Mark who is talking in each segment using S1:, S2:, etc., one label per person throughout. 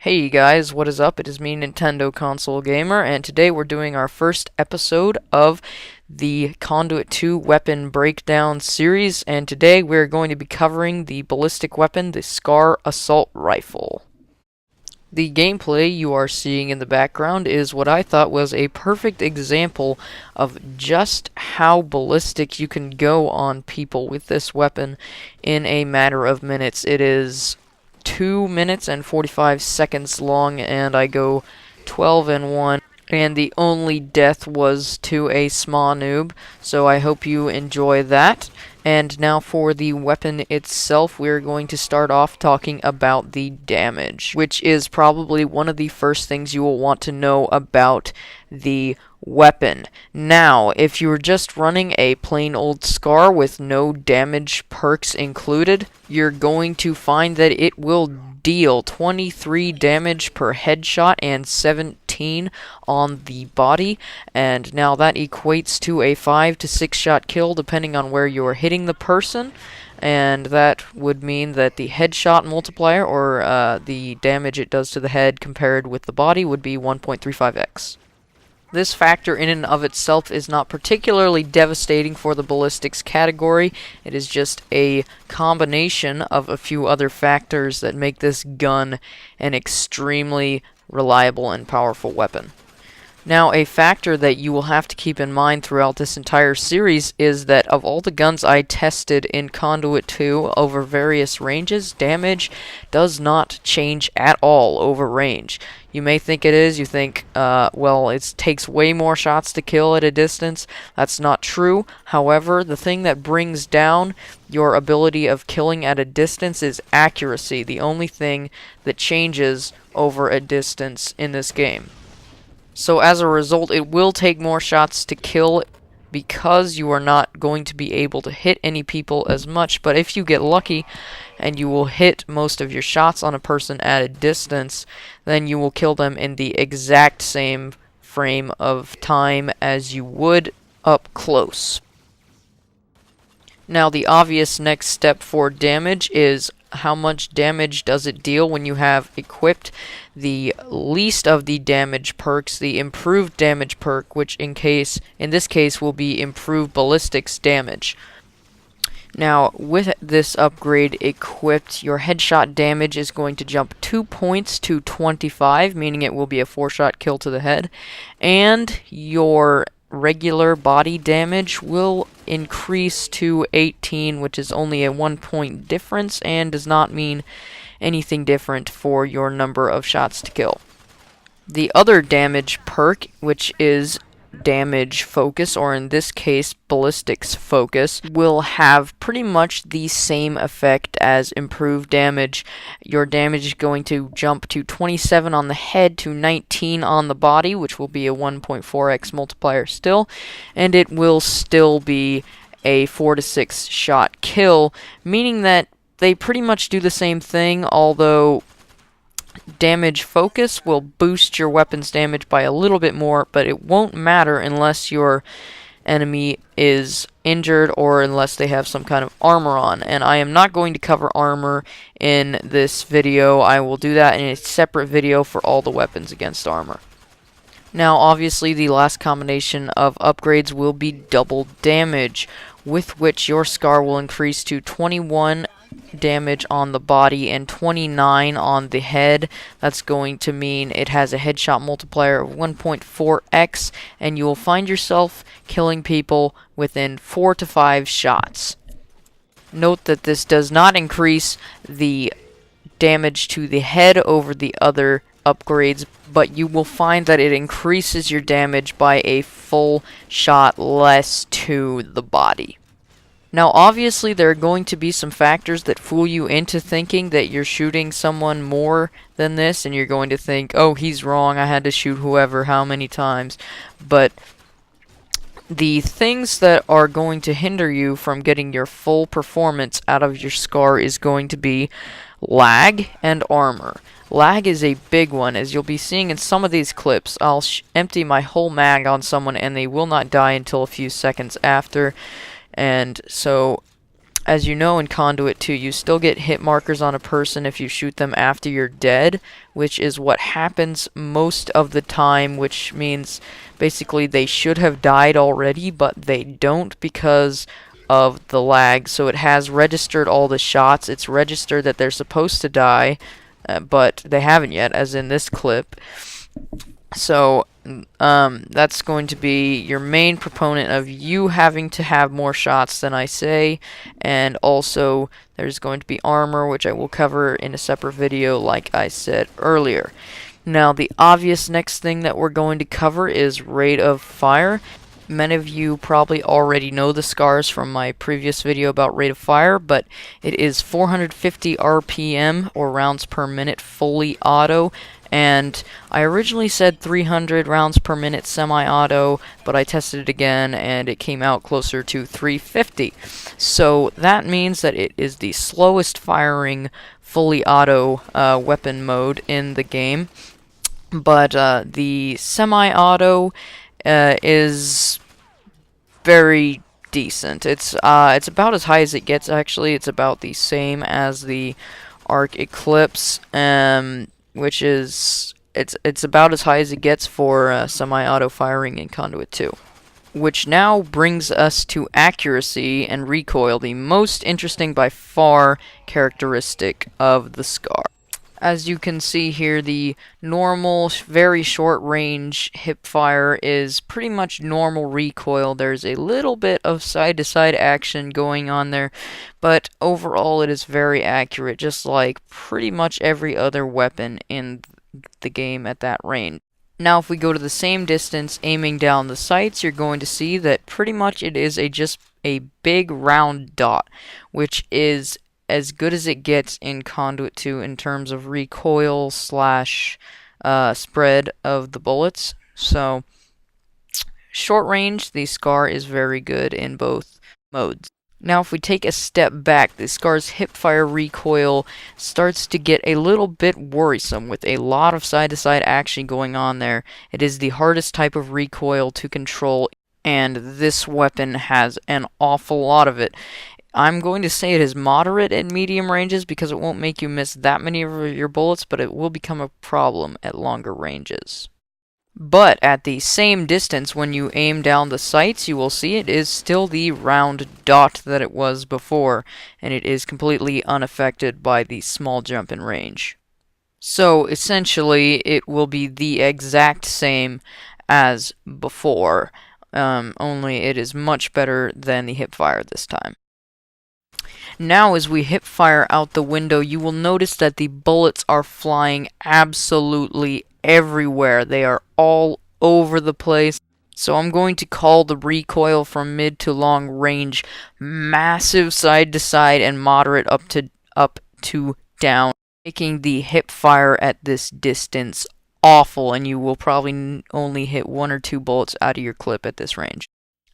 S1: Hey guys, what is up? It is me, NintendoConsoleGamer, and today we're doing our first episode of the Conduit 2 weapon breakdown series, and today we're going to be covering the ballistic weapon, the SCAR Assault Rifle. The gameplay you are seeing in the background is what I thought was a perfect example of just how ballistic you can go on people with this weapon in a matter of minutes. It is 2 minutes and 45 seconds long, and I go 12-1, and the only death was to a small noob, so I hope you enjoy that. And now for the weapon itself, we're going to start off talking about the damage, which is probably one of the first things you will want to know about the weapon. Now, if you're just running a plain old SCAR with no damage perks included, you're going to find that it will deal 23 damage per headshot and 17 on the body, and now that equates to a 5 to 6 shot kill depending on where you're hitting the person, and that would mean that the headshot multiplier, or the damage it does to the head compared with the body, would be 1.35x. This factor in and of itself is not particularly devastating for the ballistics category. It is just a combination of a few other factors that make this gun an extremely reliable and powerful weapon. Now, a factor that you will have to keep in mind throughout this entire series is that of all the guns I tested in Conduit 2 over various ranges, damage does not change at all over range. You may think it is, you think, well, it takes way more shots to kill at a distance. That's not true. However, the thing that brings down your ability of killing at a distance is accuracy, the only thing that changes over a distance in this game. So as a result, it will take more shots to kill because you are not going to be able to hit any people as much. But if you get lucky and you will hit most of your shots on a person at a distance, then you will kill them in the exact same frame of time as you would up close. Now, the obvious next step for damage is how much damage does it deal when you have equipped the least of the damage perks, the improved damage perk, which in this case will be improved ballistics damage. Now, with this upgrade equipped, your headshot damage is going to jump 2 points to 25, meaning it will be a 4-shot kill to the head, and your regular body damage will increase to 18, which is only a 1-point difference and does not mean anything different for your number of shots to kill. The other damage perk, which is damage focus, or in this case ballistics focus, will have pretty much the same effect as improved damage. Your damage is going to jump to 27 on the head to 19 on the body, which will be a 1.4x multiplier still, and it will still be a 4 to 6 shot kill, meaning that they pretty much do the same thing, although damage focus will boost your weapon's damage by a little bit more, but it won't matter unless your enemy is injured or unless they have some kind of armor on. And I am not going to cover armor in this video. I will do that in a separate video for all the weapons against armor. Now, obviously, the last combination of upgrades will be double damage, with which your SCAR will increase to 21 damage on the body and 29 on the head. That's going to mean it has a headshot multiplier of 1.4x, and you will find yourself killing people within 4 to 5 shots. Note that this does not increase the damage to the head over the other upgrades, but you will find that it increases your damage by a full shot less to the body. Now, obviously, there are going to be some factors that fool you into thinking that you're shooting someone more than this, and you're going to think, oh, he's wrong, I had to shoot whoever, how many times? But the things that are going to hinder you from getting your full performance out of your SCAR is going to be lag and armor. Lag is a big one, as you'll be seeing in some of these clips. I'll empty my whole mag on someone, and they will not die until a few seconds after. And so As you know, in Conduit 2, you still get hit markers on a person if you shoot them after you're dead, which is what happens most of the time, which means basically they should have died already, but they don't because of the lag. So it has registered all the shots. It's registered that they're supposed to die, but they haven't yet, as in this clip. So that's going to be your main proponent of you having to have more shots than I say, and also there's going to be armor, which I will cover in a separate video like I said earlier. Now, the obvious next thing that we're going to cover is rate of fire. Many of you probably already know the scars from my previous video about rate of fire, but it is 450 RPM, or rounds per minute, fully auto, and I originally said 300 rounds per minute semi-auto, but I tested it again and it came out closer to 350. So that means that it is the slowest firing fully auto weapon mode in the game, but the semi-auto is very decent. It's about as high as it gets, actually. It's about the same as the Arc Eclipse, which is it's about as high as it gets for semi-auto firing in Conduit 2. Which now brings us to accuracy and recoil, the most interesting by far characteristic of the SCAR. As you can see here, the normal, very short range hip fire is pretty much normal recoil. There's a little bit of side-to-side action going on there, but overall it is very accurate, just like pretty much every other weapon in the game at that range. Now, if we go to the same distance aiming down the sights, you're going to see that pretty much it is just a big round dot, which is as good as it gets in Conduit 2 in terms of recoil slash spread of the bullets. So, short range, the SCAR is very good in both modes. Now, if we take a step back, the SCAR's hipfire recoil starts to get a little bit worrisome with a lot of side-to-side action going on there. It is the hardest type of recoil to control, and this weapon has an awful lot of it. I'm going to say it is moderate at medium ranges because it won't make you miss that many of your bullets, but it will become a problem at longer ranges. But at the same distance, when you aim down the sights, you will see it is still the round dot that it was before, and it is completely unaffected by the small jump in range. So, essentially, it will be the exact same as before, only it is much better than the hipfire this time. Now, as we hip fire out the window, you will notice that the bullets are flying absolutely everywhere. They are all over the place. So I'm going to call the recoil from mid to long range massive side to side and moderate up to down, making the hip fire at this distance awful, and you will probably only hit 1 or 2 bullets out of your clip at this range.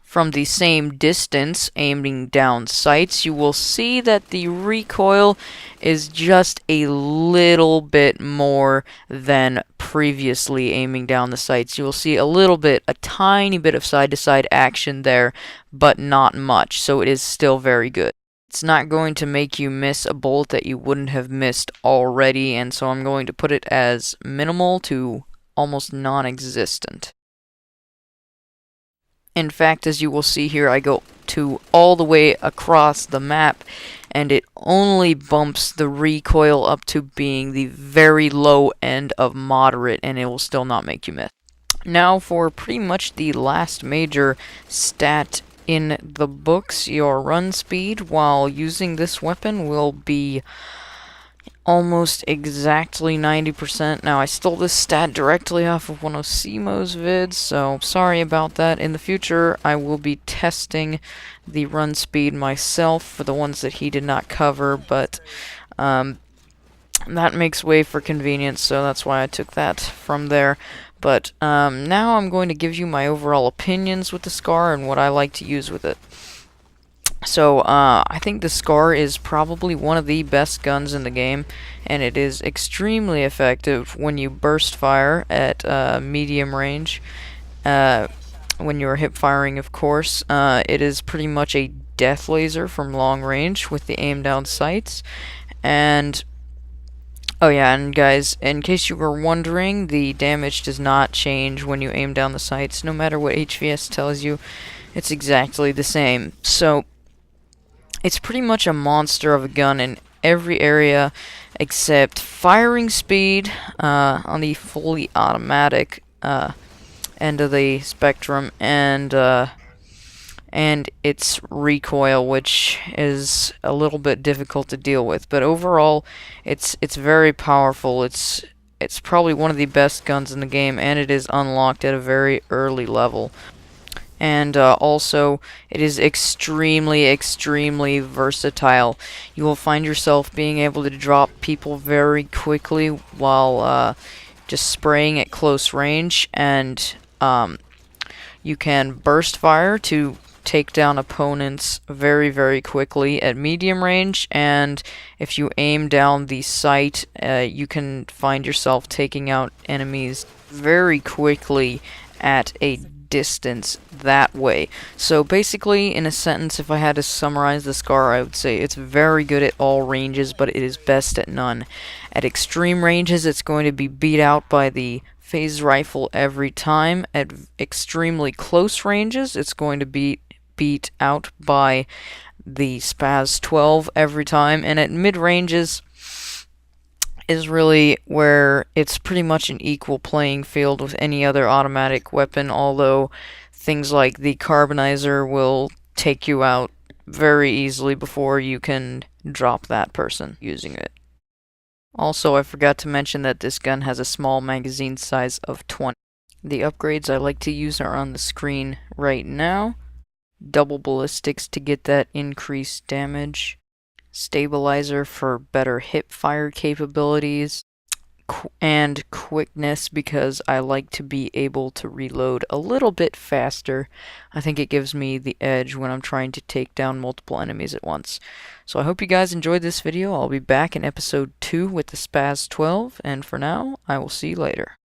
S1: From the same distance, aiming down sights, you will see that the recoil is just a little bit more than previously aiming down the sights. You will see a tiny bit of side-to-side action there, but not much, so it is still very good. It's not going to make you miss a bullet that you wouldn't have missed already, and so I'm going to put it as minimal to almost non-existent. In fact, as you will see here, I go to all the way across the map, and it only bumps the recoil up to being the very low end of moderate, and it will still not make you miss. Now, for pretty much the last major stat in the books, your run speed while using this weapon will be almost exactly 90%. Now, I stole this stat directly off of one of Simo's vids, so sorry about that. In the future, I will be testing the run speed myself for the ones that he did not cover, but that makes way for convenience, so that's why I took that from there. But now I'm going to give you my overall opinions with the SCAR and what I like to use with it. So, I think the SCAR is probably one of the best guns in the game, and it is extremely effective when you burst fire at medium range. When you're hip firing, of course. It is pretty much a death laser from long range with the aim down sights. And oh yeah, and guys, in case you were wondering, the damage does not change when you aim down the sights. No matter what HVS tells you, it's exactly the same. So it's pretty much a monster of a gun in every area except firing speed on the fully automatic end of the spectrum, and its recoil, which is a little bit difficult to deal with. But overall, it's very powerful. It's probably one of the best guns in the game, and it is unlocked at a very early level. And also, it is extremely versatile. You will find yourself being able to drop people very quickly while just spraying at close range, and you can burst fire to take down opponents very quickly at medium range, and if you aim down the sight, you can find yourself taking out enemies very quickly at a distance that way. So basically, in a sentence, if I had to summarize the SCAR, I would say it's very good at all ranges, but it is best at none. At extreme ranges, it's going to be beat out by the phase rifle every time. At extremely close ranges, it's going to be beat out by the Spaz 12 every time, and at mid ranges is really where it's pretty much an equal playing field with any other automatic weapon, although things like the carbonizer will take you out very easily before you can drop that person using it. Also, I forgot to mention that this gun has a small magazine size of 20. The upgrades I like to use are on the screen right now. Double ballistics to get that increased damage. Stabilizer for better hip fire capabilities. And quickness, because I like to be able to reload a little bit faster. I think it gives me the edge when I'm trying to take down multiple enemies at once. So I hope you guys enjoyed this video. I'll be back in episode 2 with the Spaz 12, and for now, I will see you later.